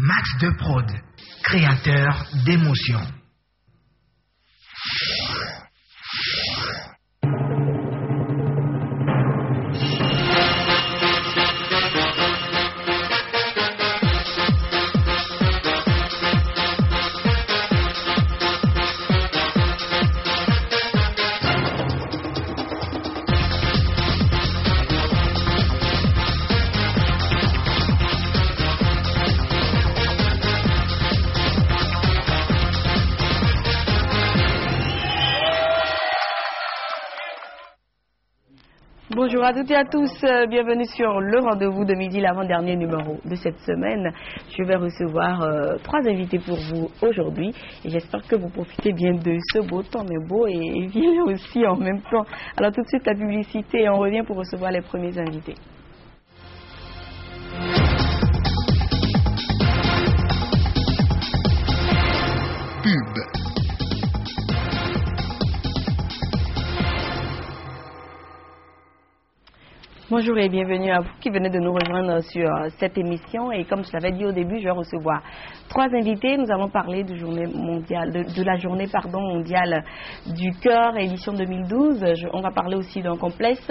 Max de Prod, créateur d'émotions. Bonjour à toutes et à tous, bienvenue sur le rendez-vous de midi, l'avant-dernier numéro de cette semaine. Je vais recevoir 3 invités pour vous aujourd'hui et j'espère que vous profitez bien de ce beau temps, mais beau et vilain aussi en même temps. Alors tout de suite la publicité et on revient pour recevoir les premiers invités. Pub. Bonjour et bienvenue à vous qui venez de nous rejoindre sur cette émission. Et comme je l'avais dit au début, je vais recevoir 3 invités. Nous allons parler de la journée mondiale du cœur, édition 2012. On va parler aussi d'un complexe.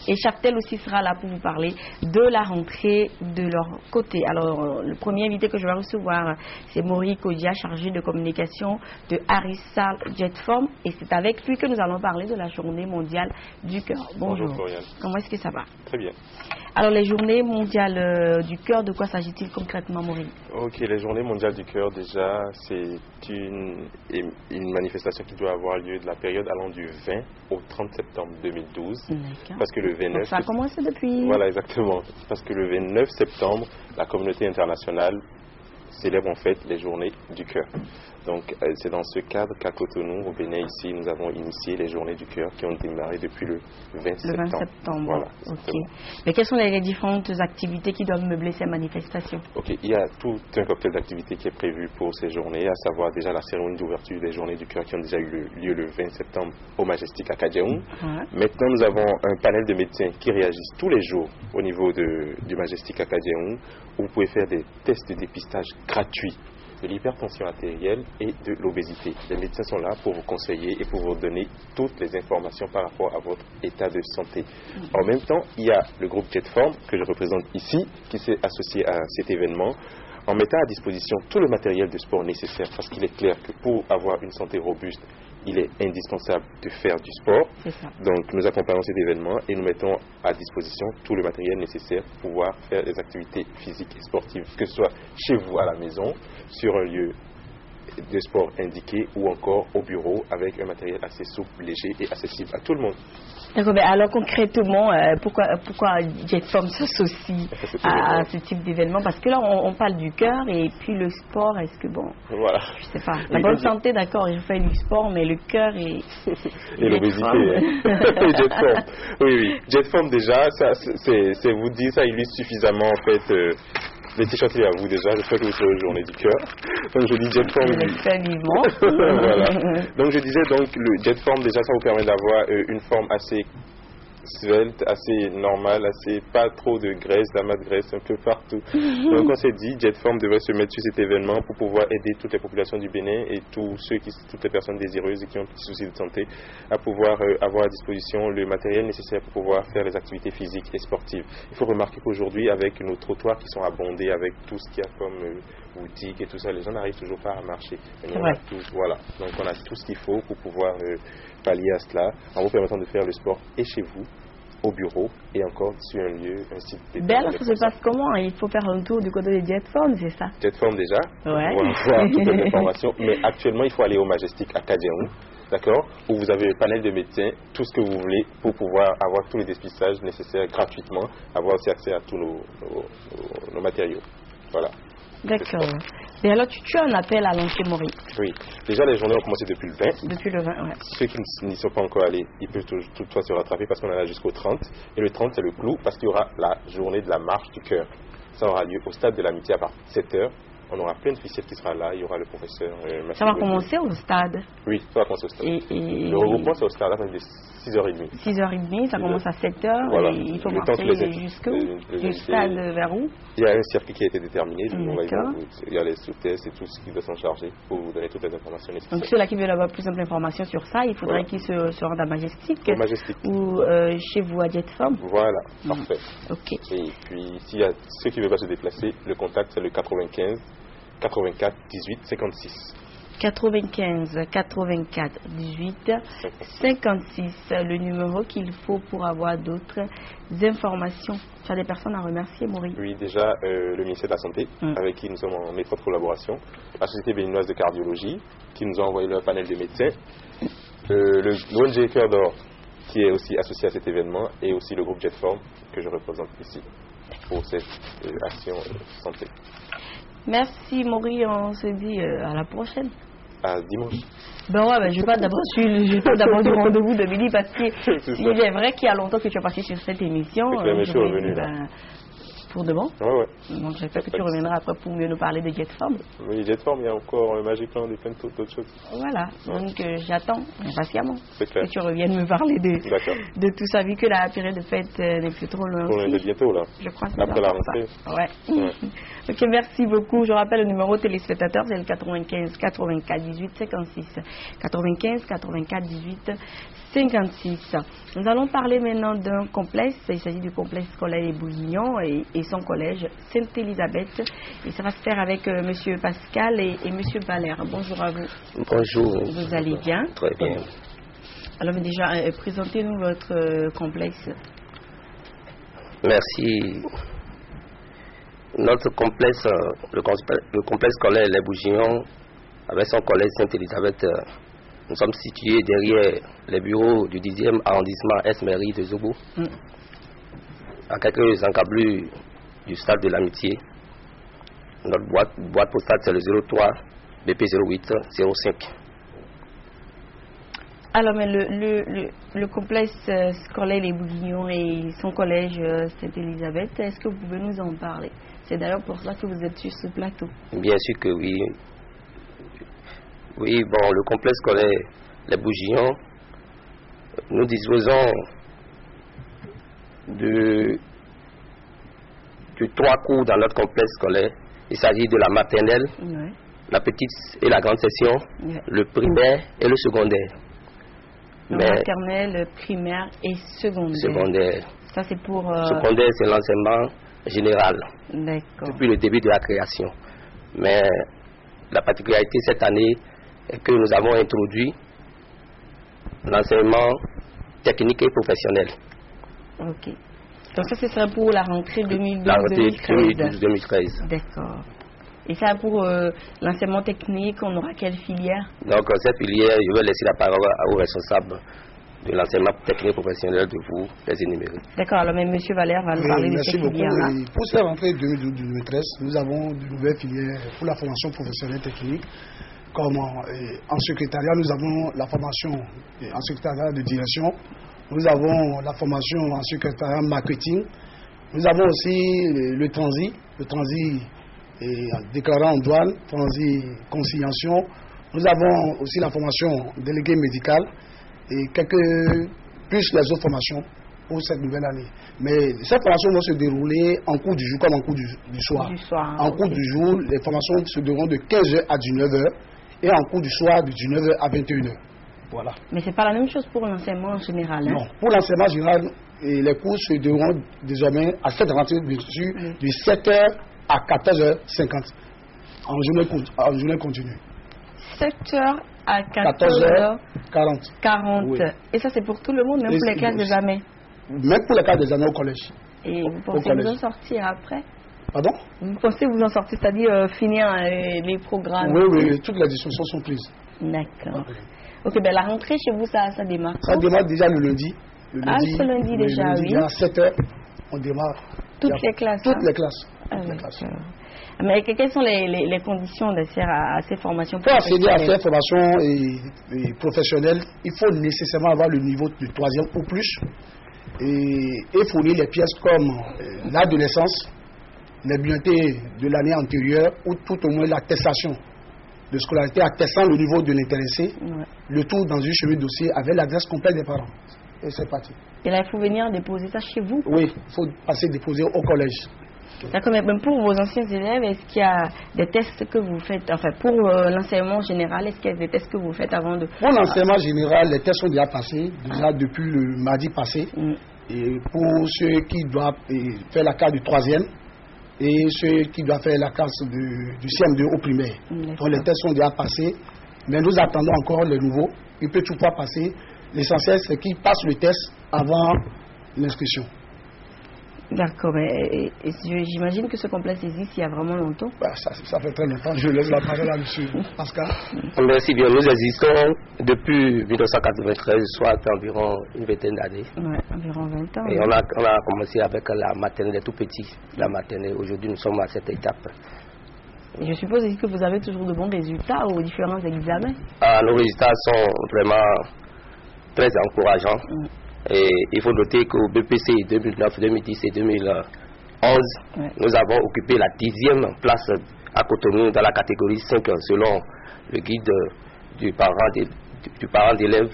Et Chaptel aussi sera là pour vous parler de la rentrée de leur côté. Alors, le premier invité que je vais recevoir, c'est Maury Kodia, chargé de communication de Harissa Jetform. Et c'est avec lui que nous allons parler de la journée mondiale du cœur. Bonjour. Florian. Comment est-ce que ça va? Très bien. Alors, les journées mondiales du cœur, de quoi s'agit-il concrètement, Maurice? Ok, les journées mondiales du cœur, déjà, c'est une manifestation qui doit avoir lieu de la période allant du 20 au 30 septembre 2012. Parce que le 29... Donc ça a commencé depuis... Voilà, exactement. Parce que le 29 septembre, la communauté internationale célèbre en fait les journées du cœur. Donc, c'est dans ce cadre qu'à Cotonou, au Bénin, ici, nous avons initié les journées du cœur qui ont démarré depuis le 20 septembre. Le 20 septembre, voilà. Ok. Mais quelles sont les différentes activités qui doivent meubler ces manifestations? Ok, il y a tout un cocktail d'activités qui est prévu pour ces journées, à savoir déjà la cérémonie d'ouverture des journées du cœur qui ont déjà eu lieu le 20 septembre au Majestic à Kadiaoum. Maintenant, nous avons un panel de médecins qui réagissent tous les jours au niveau du Majestic à Kadiaoum, où vous pouvez faire des tests de dépistage gratuits de l'hypertension artérielle et de l'obésité. Les médecins sont là pour vous conseiller et pour vous donner toutes les informations par rapport à votre état de santé. En même temps, il y a le groupe Jetform que je représente ici, qui s'est associé à cet événement en mettant à disposition tout le matériel de sport nécessaire, parce qu'il est clair que pour avoir une santé robuste, il est indispensable de faire du sport. Donc nous accompagnons cet événement et nous mettons à disposition tout le matériel nécessaire pour pouvoir faire des activités physiques et sportives, que ce soit chez vous à la maison, sur un lieu de sport indiqué ou encore au bureau avec un matériel assez souple, léger et accessible à tout le monde. D'accord, mais alors concrètement, pourquoi Jetform s'associe à ce type d'événement? Parce que là, on parle du cœur et puis le sport, est-ce que bon, voilà. Je sais pas. La bonne santé, d'accord, je fais du sport, mais le cœur et l'obésité. Jetform. Oui. Jetform déjà, c'est vous dire, ça illustre suffisamment en fait. Les t-shirts, il est à vous déjà, j'espère que vous serez aux journées du cœur. Donc je dis Jetform. Voilà. Donc je disais, le Jetform, déjà, ça vous permet d'avoir une forme assez svelte, assez normale, assez pas trop de graisse, d'amas de graisse un peu partout. Donc on s'est dit, Jetform devrait se mettre sur cet événement pour pouvoir aider toutes les populations du Bénin et toutes les personnes désireuses et qui ont un petit souci de santé à pouvoir avoir à disposition le matériel nécessaire pour pouvoir faire les activités physiques et sportives. Il faut remarquer qu'aujourd'hui, avec nos trottoirs qui sont abondés, avec tout ce qu'il y a comme boutiques et tout ça, les gens n'arrivent toujours pas à marcher. Voilà. Donc on a tout ce qu'il faut pour pouvoir pallier à cela, en vous permettant de faire le sport et chez vous, au bureau et encore sur un lieu, un site. Alors ça se passe comment? Il faut faire un tour du côté de Jetform, c'est ça? Jetform déjà, ouais. Pour voir toutes les informations, mais actuellement il faut aller au Majestic à Kadiaoum, d'accord, où vous avez le panel de médecins, tout ce que vous voulez pour pouvoir avoir tous les dépistages nécessaires gratuitement, avoir aussi accès à tous nos matériaux. Voilà. D'accord. Et alors, tu as un appel à lancer, Maurice? Oui. Déjà, les journées ont commencé depuis le 20. Depuis le 20, ouais. Ceux qui n'y sont pas encore allés, ils peuvent toutefois se rattraper parce qu'on en a jusqu'au 30. Et le 30, c'est le clou parce qu'il y aura la journée de la marche du cœur. Ça aura lieu au stade de l'Amitié à partir de 7h. On aura plein d'officiels qui sera là. Il y aura le professeur. Ça va commencer au stade? Oui, ça va commencer au stade. Le regroupement, c'est au stade. Là, ça 6h30. 6h30, ça commence à 7h. Voilà. Et il faut Le temps que marcher du stade vers où? Il y a un circuit qui a été déterminé. Il y a les sous-tests et tout ce qui doit s'en charger pour vous donner toutes les informations nécessaires. Donc ceux-là qui veulent avoir plus d'informations sur ça, il faudrait qu'ils se rendent à Majestic. Ou chez vous à Jetform. Voilà, parfait. Ok. Et puis, s'il y a ceux qui ne veulent pas se déplacer, le contact c'est le 95 84 18 56. 95 84 18 56, le numéro qu'il faut pour avoir d'autres informations. Tu as des personnes à remercier, Maurice? Oui, déjà le ministère de la Santé, avec qui nous sommes en étroite collaboration, la Société béninoise de cardiologie, qui nous a envoyé leur panel de médecins, l'ONG Cœur d'Or, qui est aussi associé à cet événement, et aussi le groupe Jetform, que je représente ici, pour cette action santé. Merci, Maurice, on se dit à la prochaine. À dimanche. Ben ouais, je vais pas d'abord du rendez-vous de midi parce que il est vrai qu'il y a longtemps que tu es parti sur cette émission. Je suis revenu là. Pour de bon. Ouais. Donc j'espère que tu reviendras après pour mieux nous parler de Jetform. Oui, Jetform, il y a encore Magicland et plein d'autres choses. Voilà, donc j'attends impatiemment que tu reviennes me parler de tout ça, vu que la période de fête n'est plus trop loin. On est bientôt là. Je crois que après la rentrée. Ouais. Ok, merci beaucoup. Je rappelle le numéro téléspectateur, c'est le 95 84 18 56. 95 84 18 56. Nous allons parler maintenant d'un complexe. Il s'agit du complexe scolaire Les Bourguignons et son collège Sainte-Élisabeth. Et ça va se faire avec Monsieur Pascal et Monsieur Valère. Bonjour à vous. Bonjour. Vous allez bien? Très bien. Alors déjà, présentez-nous votre complexe. Merci. Notre complexe, le complexe scolaire Les Bourguignons, avec son collège Sainte-Élisabeth, nous sommes situés derrière les bureaux du 10e arrondissement Est-Mairie de Zobo, à quelques encablures du stade de l'Amitié. Notre boîte postale, c'est le 03 BP 08 05. Alors, mais le complexe scolaire Les Bourguignons et son collège Sainte-Élisabeth, est-ce que vous pouvez nous en parler? C'est d'ailleurs pour ça que vous êtes sur ce plateau. Bien sûr que oui. Oui, bon, le complexe scolaire Les Bourguignons, nous disposons de 3 cours dans notre complexe scolaire. Il s'agit de la maternelle, la petite et la grande section, le primaire et le secondaire. Maternelle, primaire et secondaire. Ça, c'est pour... Secondaire, c'est l'enseignement général. D'accord. Depuis le début de la création. Mais la particularité cette année est que nous avons introduit l'enseignement technique et professionnel. Ok. Donc ça, ce sera pour la rentrée 2012-2013. La rentrée 2012-2013. D'accord. Et ça, pour l'enseignement technique, on aura quelle filière? Donc cette filière, je vais laisser la parole aux responsables de l'enseignement technique professionnel de vous les énumérer. D'accord, alors même M. Valère va nous parler de cette filière-là. Pour cette rentrée 2012-2013, nous avons de nouvelles filières pour la formation professionnelle technique. Comme en secrétariat, nous avons la formation en secrétariat de direction. Nous avons la formation en secrétariat marketing. Nous avons aussi le transit déclarant en douane, transit conciliation. Nous avons aussi la formation délégué médical et plus les autres formations pour cette nouvelle année. Mais cette formation va se dérouler en cours du jour comme en cours du soir. En cours du jour, les formations se dérouleront de 15h à 19h et en cours du soir de 19h à 21h. Voilà. Mais ce n'est pas la même chose pour l'enseignement général. Hein? Non, pour l'enseignement général, les cours se dérouleront désormais à cette rentrée de 7h à 14h50 en journée continue. 7h à 14h40. Oui. Et ça, c'est pour tout le monde, même pour les classes d'examen? Même pour les classes d'examen au collège. Et vous pensez vous en sortir après? Pardon? Vous pensez vous en sortir, c'est-à-dire finir les programmes? Oui, toutes les discussions sont prises. D'accord. Ok, ben la rentrée chez vous, ça démarre? Ça démarre déjà le lundi. Ce lundi déjà, oui. À 7h, on démarre. Toutes les classes? Toutes les classes. Mais quelles sont les conditions d'accès à ces formations? Pour accéder à ces formations professionnelles, il faut nécessairement avoir le niveau de 3e ou plus et fournir les pièces comme l'adolescence, les bulletins de l'année antérieure ou tout au moins l'attestation de scolarité attestant le niveau de l'intéressé, le tout dans une chemise dossier avec l'adresse complète des parents. et c'est parti. Et là, il faut venir déposer ça chez vous? Oui, il faut passer déposer au collège. D'accord, mais même pour vos anciens élèves, est-ce qu'il y a des tests que vous faites, enfin pour l'enseignement général, est-ce qu'il y a des tests que vous faites avant de... Pour l'enseignement général, les tests sont déjà passés, déjà depuis le mardi passé. Et pour ceux qui doivent faire la classe du 3e et ceux qui doivent faire la classe du CM2 au primaire. Donc les tests sont déjà passés, mais nous attendons encore les nouveaux. Il peut toujours pas passer. L'essentiel, c'est qu'ils passent le test avant l'inscription. D'accord, mais j'imagine que ce complexe existe il y a vraiment longtemps. Ça fait très longtemps. Je laisse la parole à M. Pascal. Merci bien. Nous existons depuis 1993, soit environ une vingtaine d'années. Oui, environ 20 ans. Et on a commencé avec la maternelle, tout petit, la maternelle. Aujourd'hui, nous sommes à cette étape. Et je suppose aussi que vous avez toujours de bons résultats aux différents examens. Nos résultats sont vraiment très encourageants. Et il faut noter qu'au BPC 2009, 2010 et 2011, nous avons occupé la 10e place à Cotonou dans la catégorie 5 selon le guide du parent d'élève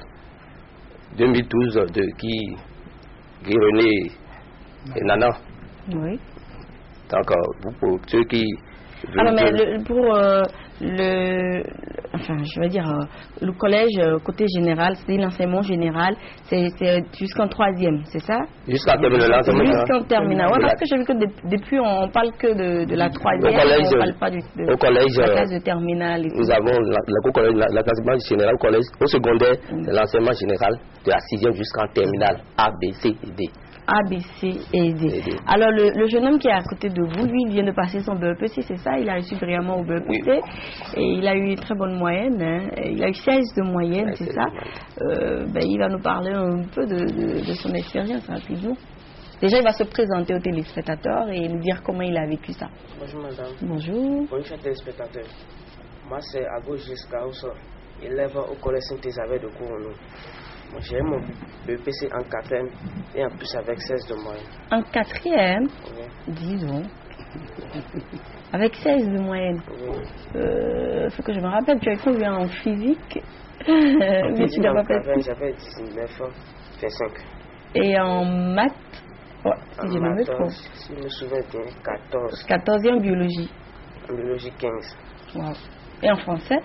2012 de Guy René et Nana. Oui. Donc, pour ceux qui... Alors, mais pour le collège côté général, c'est l'enseignement général, c'est jusqu'en 3e, c'est ça? Jusqu'en terminale. Jusqu'en terminale. Oui, parce que j'ai vu que depuis on parle que de la 3e, on ne parle pas au collège, la classe de terminale. Nous avons l'enseignement général au collège. Au secondaire, c'est l'enseignement général de la 6e jusqu'en terminale, A, B, C et D. A, B, C et D. Alors, le jeune homme qui est à côté de vous, lui, il vient de passer son BEPC, c'est ça? Il a réussi brillamment au BEPC. Oui. Et il a eu une très bonne moyenne. Hein. Il a eu 16 de moyenne, c'est ça? Il va nous parler un peu de son expérience rapidement. Déjà, il va se présenter aux téléspectateurs et nous dire comment il a vécu ça. Bonjour, madame. Bonjour. Bonjour, téléspectateurs. Moi, c'est Ago Giscard, élève au collège Saint-Isabelle de Cournou. J'ai eu mon BPC en 4e et en plus avec 16 de moyenne. En 4e? Oui. Disons. Avec 16 de moyenne? Oui. Faut que je me rappelle, tu as combien en physique? Mais tu n'as pas fait. J'avais 19 ans, fait 5. Et en maths? Ouais, si je me trompe. Si je me souviens bien, 14. 14e en biologie? En biologie, 15. Wow. Et en français?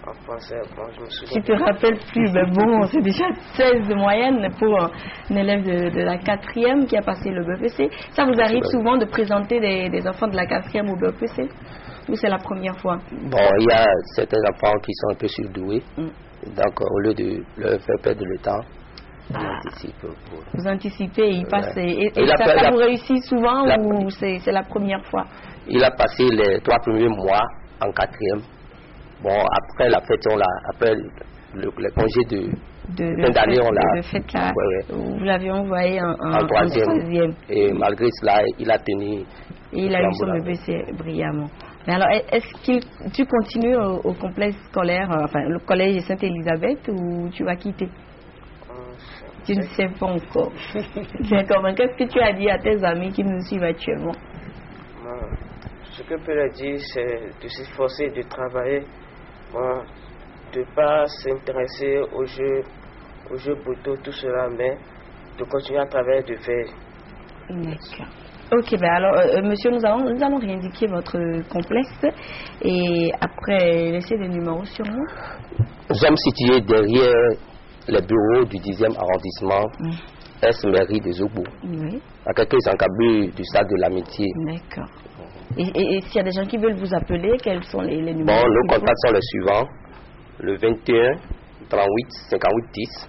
En français, bon, je me souviens. Tu te rappelles plus, mais bon, c'est déjà 16 de moyenne pour un élève de la 4e qui a passé le BEPC. Ça vous arrive souvent de présenter des enfants de la 4e au BEPC? Ou c'est la première fois? Bon, il y a certains enfants qui sont un peu surdoués. Donc, au lieu de leur faire perdre le temps, on anticipe. Vous anticipez et il passe. Et ça vous réussit souvent ou c'est la première fois? Il a passé les 3 premiers mois en 4e. Bon, après la fête, après le congé de fin d'année, on l'a... fête là, vous l'avez envoyé en 3e. Et malgré cela, il a tenu... Et il a eu son BPC brillamment. Mais alors, est-ce que tu continues au complexe scolaire, enfin le collège Sainte-Élisabeth, ou tu vas quitter? Tu ne sais pas encore. D'accord, mais qu'est-ce que tu as dit à tes amis qui nous suivent actuellement? Ce que je peux leur dire, c'est de s'efforcer de travailler, de ne pas s'intéresser aux jeux brutaux, tout cela, mais de continuer à travailler, de faire. D'accord. Ok, ben alors, monsieur, nous allons réindiquer votre complexe et après laisser des numéros sur nous. Nous sommes situés derrière les bureaux du 10e arrondissement, Est-Mairie de Zobo, à quelques encablures du stade de l'Amitié. D'accord. Et s'il y a des gens qui veulent vous appeler, quels sont les numéros? Bon, nos contacts sont les suivants. Le 21 38 58 10,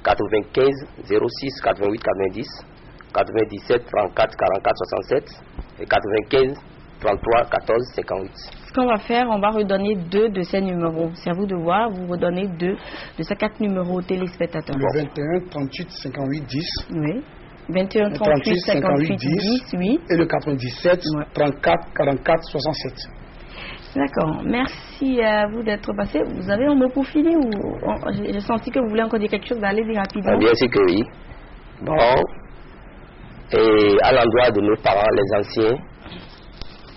95 06 88 90, 97 34 44 67 et 95 33 14 58. Ce qu'on va faire, on va redonner 2 de ces numéros. C'est à vous de voir, vous redonnez 2 de ces 4 numéros aux téléspectateurs. Le 21 38 58 10. Oui. 21 38 58 10, oui. Et le 97 34 44 67. D'accord. Merci à vous d'être passé. Vous avez un mot pour finir ou j'ai senti que vous voulez encore dire quelque chose? Allez-y rapidement. Bien sûr que oui. Bon. Et à l'endroit de nos parents, les anciens,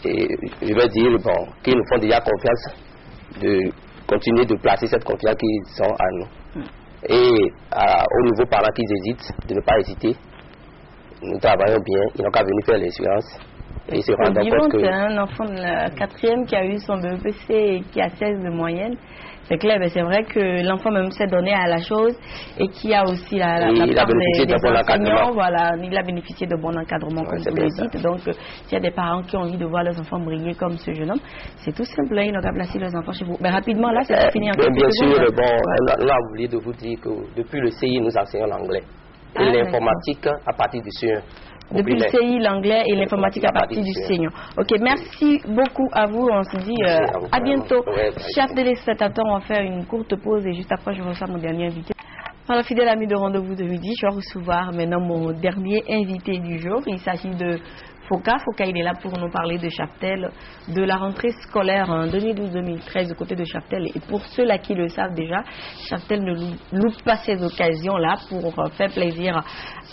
et je veux dire, bon, qu'ils nous font déjà confiance, de continuer de placer cette confiance qu'ils sont à nous. Et au niveau parents qui hésitent, de ne pas hésiter. Nous travaillons bien, ils n'ont qu'à venir faire l'expérience. Et ils se rendent compte que... un enfant de la 4e qui a eu son BEPC et qui a 16 de moyenne, c'est clair, mais c'est vrai que l'enfant même s'est donné à la chose et qui a aussi la part des enseignants, voilà, il a bénéficié de bon encadrement, comme vous le dites. Donc, s'il y a des parents qui ont envie de voir leurs enfants briller comme ce jeune homme, c'est tout simple, ils n'ont qu'à placer leurs enfants chez vous. Mais rapidement, là, c'est fini. Bien sûr, bon, là, oublié de vous dire que depuis le CI, nous enseignons l'anglais et l'informatique à partir du CE1. Depuis le CI, l'anglais et l'informatique à partir du CE1. Ok, merci beaucoup à vous. On se dit à bientôt. Chers téléspectateurs, on va faire une courte pause et juste après, je reçois mon dernier invité. Alors, fidèle ami de rendez-vous de midi, je vais recevoir maintenant mon dernier invité du jour. Il s'agit de Foka. Foka, il est là pour nous parler de Chaptel, de la rentrée scolaire 2012-2013 du côté de Chaptel. Et pour ceux-là qui le savent déjà, Chaptel ne loupe pas ces occasions-là pour faire plaisir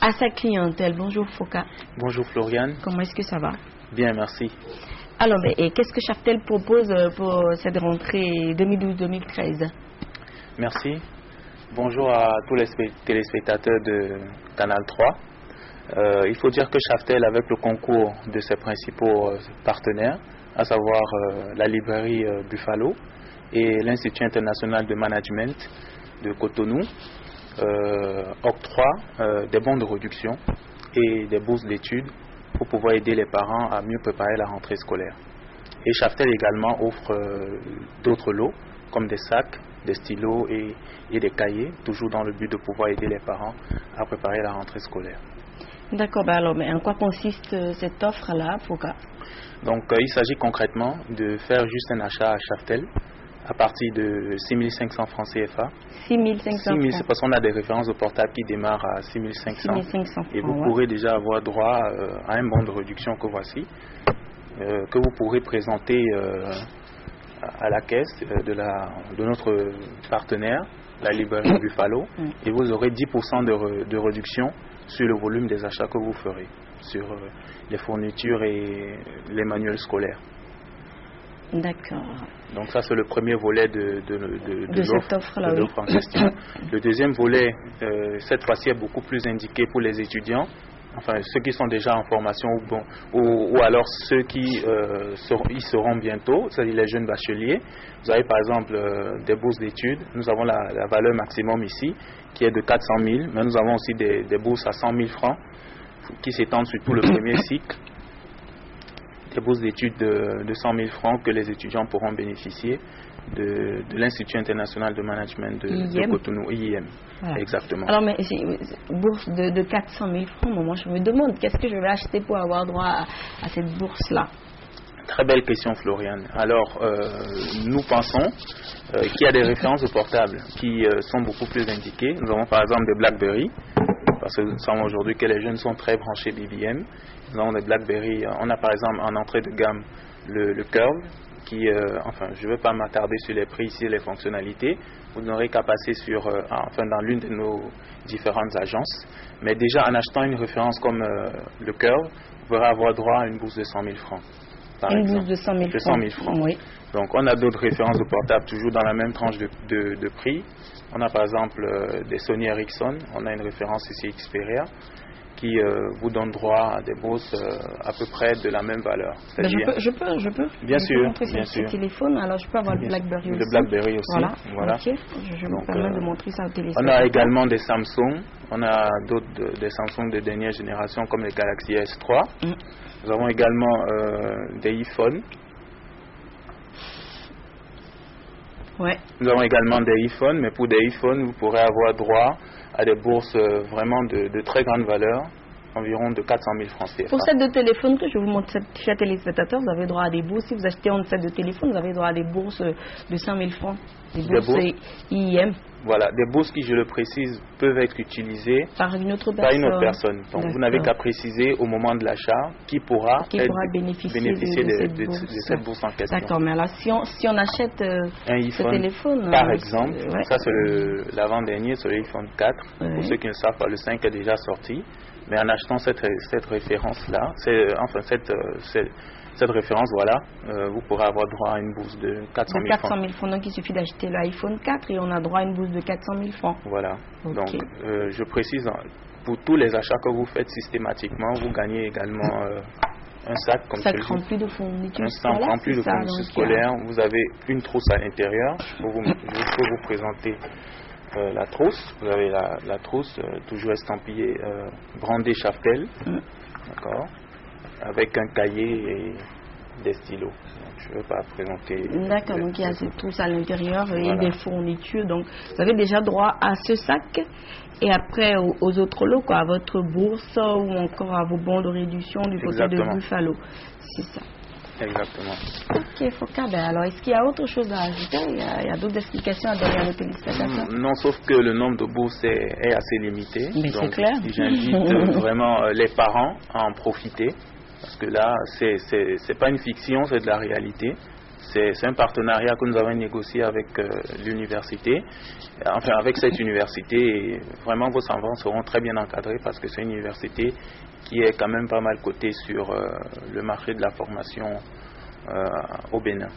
à sa clientèle. Bonjour Foka. Bonjour Floriane. Comment est-ce que ça va? Bien, merci. Alors, et qu'est-ce que Chaptel propose pour cette rentrée 2012-2013? Merci. Bonjour à tous les téléspectateurs de Canal 3. Il faut dire que Chaptel, avec le concours de ses principaux partenaires, à savoir la librairie Buffalo et l'Institut international de management de Cotonou, octroie des bons de réduction et des bourses d'études pour pouvoir aider les parents à mieux préparer la rentrée scolaire. Et Chaptel également offre d'autres lots, comme des sacs, des stylos et des cahiers, toujours dans le but de pouvoir aider les parents à préparer la rentrée scolaire. D'accord, alors, mais en quoi consiste cette offre-là, Foka? Donc, il s'agit concrètement de faire juste un achat à Chaptel à partir de 6 500 francs CFA. 6 500 francs. C'est parce qu'on a des références de portable qui démarrent à 6 500. Et vous pourrez déjà avoir droit à un bon de réduction que voici, que vous pourrez présenter à la caisse de notre partenaire, la librairie Buffalo, et vous aurez 10% de réduction sur le volume des achats que vous ferez, sur les fournitures et les manuels scolaires. D'accord. Donc ça, c'est le premier volet de cette offre-là, oui. En question. Le deuxième volet, cette fois-ci, est beaucoup plus indiqué pour les étudiants, enfin ceux qui sont déjà en formation ou alors ceux qui y seront bientôt, c'est-à-dire les jeunes bacheliers. Vous avez par exemple des bourses d'études. Nous avons la valeur maximum ici qui est de 400 000, mais nous avons aussi des bourses à 100 000 francs qui s'étendent sur tout le premier cycle. Des bourses d'études de 100 000 francs que les étudiants pourront bénéficier de l'Institut international de management de Cotonou, IIM. Voilà. Exactement. Alors, mais bourse de 400 000 francs, moi je me demande qu'est-ce que je vais acheter pour avoir droit à cette bourse-là? Très belle question, Floriane. Alors, nous pensons qu'il y a des références de portables qui sont beaucoup plus indiquées. Nous avons par exemple des BlackBerry, parce que nous savons aujourd'hui que les jeunes sont très branchés BBM. Nous avons des BlackBerry. On a par exemple en entrée de gamme le Curve, qui, enfin, je ne vais pas m'attarder sur les prix ici et les fonctionnalités. Vous n'aurez qu'à passer dans l'une de nos différentes agences. Mais déjà, en achetant une référence comme le Curve, vous pourrez avoir droit à une bourse de 100 000 francs. Une bourse de 100 000 francs. Oui. Donc, on a d'autres références de portables toujours dans la même tranche de prix. On a par exemple des Sony Ericsson. On a une référence ici Xperia qui vous donne droit à des bourses à peu près de la même valeur. Je peux. Bien sûr. Montrer ce téléphone. Alors, je peux avoir le BlackBerry aussi. Le BlackBerry aussi. Voilà. Okay. Je me permets de montrer ça au téléphone. On a également des Samsung. On a d'autres des Samsung de dernière génération comme les Galaxy S3. Nous avons également des iPhones. Ouais. Nous avons également des iPhones, mais pour des iPhones, vous pourrez avoir droit à des bourses vraiment de très grande valeur, environ de 400 000 francs CFA. Pour set de téléphone que je vous montre, chers téléspectateurs, vous avez droit à des bourses. Si vous achetez un set de téléphone, vous avez droit à des bourses de 100 000 francs. Des bourses IIM. Voilà, des bourses qui, je le précise, peuvent être utilisées par une autre personne. Donc, vous n'avez qu'à préciser au moment de l'achat qui pourra bénéficier de cette bourse en question. D'accord, mais alors si on achète un iPhone, téléphone, par exemple, ça c'est l'avant-dernier, c'est l'iPhone 4. Pour ceux qui ne savent pas, le 5 est déjà sorti. Mais en achetant cette référence-là, cette référence, voilà, vous pourrez avoir droit à une bourse de 400 000 francs. 400 000 francs, donc il suffit d'acheter l'iPhone 4 et on a droit à une bourse de 400 000 francs. Voilà, Okay. donc je précise, pour tous les achats que vous faites systématiquement, vous gagnez également un sac comme sac celui-ci. rempli de fournitures Un sac rempli de fournitures scolaires. Vous avez une trousse à l'intérieur. Je peux vous présenter la trousse. Vous avez la trousse toujours estampillée brandée Chaftel, d'accord, avec un cahier et des stylos. Donc, je ne vais pas présenter. D'accord, donc il y a cette trousse à l'intérieur et des fournitures. Donc vous avez déjà droit à ce sac et après aux autres lots, quoi, à votre bourse ou encore à vos bons de réduction du côté de Buffalo. C'est ça. Exactement. Ok, Foka, alors est-ce qu'il y a autre chose à ajouter? Il y a d'autres explications à donner à nos téléspectateurs? Non, sauf que le nombre de bourses est assez limité. Mais donc, c'est clair. J'invite vraiment les parents à en profiter. Parce que là, c'est pas une fiction, c'est de la réalité. C'est un partenariat que nous avons négocié avec l'université, enfin avec cette université. Et vraiment, vos enfants seront très bien encadrés parce que c'est une université qui est quand même pas mal cotée sur le marché de la formation au Bénin.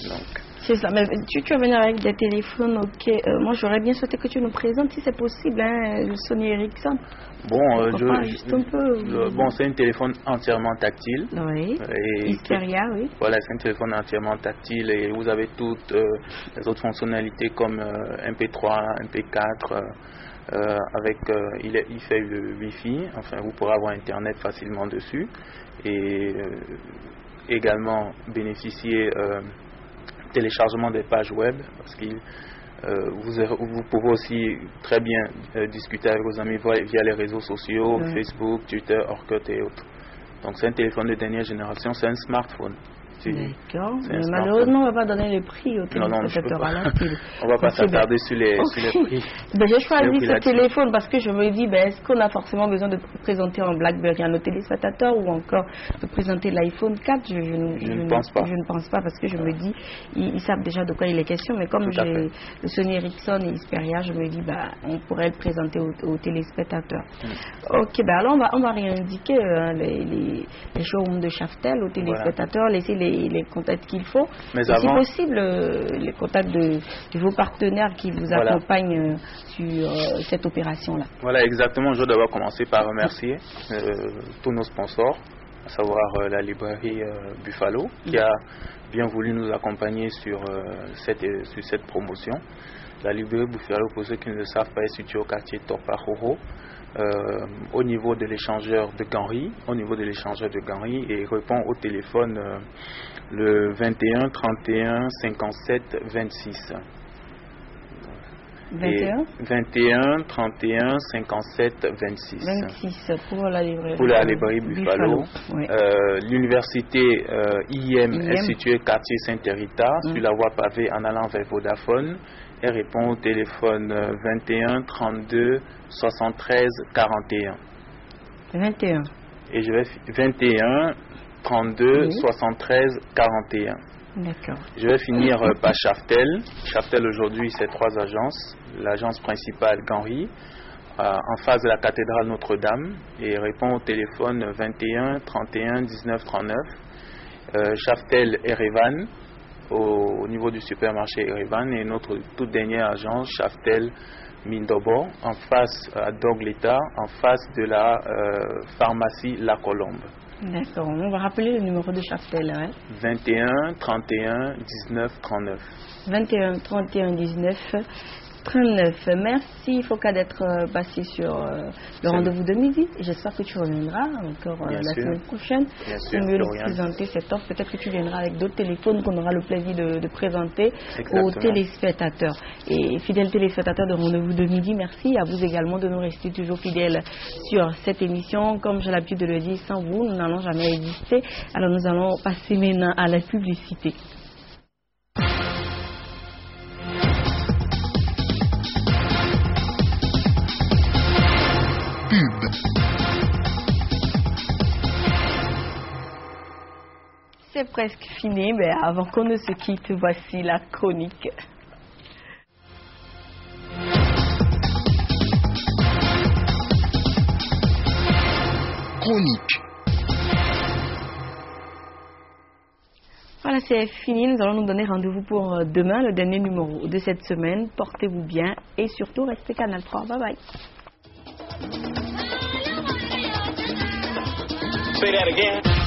Donc, c'est ça, mais tu vas venir avec des téléphones, ok. Moi, j'aurais bien souhaité que tu nous présentes, si c'est possible, hein, le Sony Ericsson. Bon, juste un peu. Bon, c'est un téléphone entièrement tactile. Oui. Xperia, oui. Voilà, c'est un téléphone entièrement tactile et vous avez toutes les autres fonctionnalités comme MP3, MP4. Il fait le Wi-Fi, enfin vous pourrez avoir Internet facilement dessus et également bénéficier téléchargement des pages web parce que vous pouvez aussi très bien discuter avec vos amis via les réseaux sociaux, Facebook, Twitter, Orkut et autres. Donc c'est un téléphone de dernière génération, c'est un smartphone. D'accord, mais malheureusement on ne va pas donner le prix au téléspectateur à l'heure. On ne va pas s'attarder sur les prix. J'ai choisi ce téléphone parce que je me dis, est-ce qu'on a forcément besoin de présenter un BlackBerry à nos téléspectateurs ou encore de présenter l'iPhone 4? Je ne pense pas. Je ne pense pas parce que je me dis, ils savent déjà de quoi il est question, mais comme j'ai le Sony Ericsson et Xperia, je me dis, on pourrait le présenter aux téléspectateurs. Ok, alors on va réindiquer les showrooms de Chaftel aux téléspectateurs, laisser les contacts qu'il faut. Mais si possible, les contacts de vos partenaires qui vous accompagnent sur cette opération-là. Voilà, exactement. Je dois d'abord commencer par remercier tous nos sponsors, à savoir la librairie Buffalo, qui a bien voulu nous accompagner sur cette promotion. La librairie Buffalo, pour ceux qui ne le savent pas, est située au quartier Torpahoro, au niveau de l'échangeur de Ganry, et répond au téléphone le 21 31 57 26. 21 31 57 26. 26 pour la librairie Buffalo. Oui. L'université IM est située quartier Saint-Hérita, sur la voie pavée en allant vers Vodafone. Elle répond au téléphone 21 32 73 41. 21. Et je vais 21 32 73 41. D'accord. Je vais finir par Chaftel. Chaftel aujourd'hui, c'est 3 agences. L'agence principale Ganry, en face de la cathédrale Notre-Dame, et répond au téléphone 21 31 19 39. Chaftel Erevan, au niveau du supermarché Erevan, et notre toute dernière agence, Chaftel Mindobo, en face à Dogleta, en face de la pharmacie La Colombe. D'accord, on va rappeler le numéro de Chaftel. 21 31 19 39. 21 31 19 39. Merci Foka d'être passé sur le rendez-vous de midi. J'espère que tu reviendras encore la semaine prochaine pour mieux nous présenter cette offre. Peut-être que tu viendras avec d'autres téléphones qu'on aura le plaisir de présenter aux téléspectateurs. Et fidèles téléspectateurs de rendez-vous de midi, merci à vous également de nous rester toujours fidèles sur cette émission. Comme j'ai l'habitude de le dire, sans vous, nous n'allons jamais exister. Alors nous allons passer maintenant à la publicité. C'est presque fini, mais avant qu'on ne se quitte, voici la chronique. Chronique. Voilà, c'est fini. Nous allons nous donner rendez-vous pour demain, le dernier numéro de cette semaine. Portez-vous bien et surtout restez Canal 3. Bye bye. Say that again.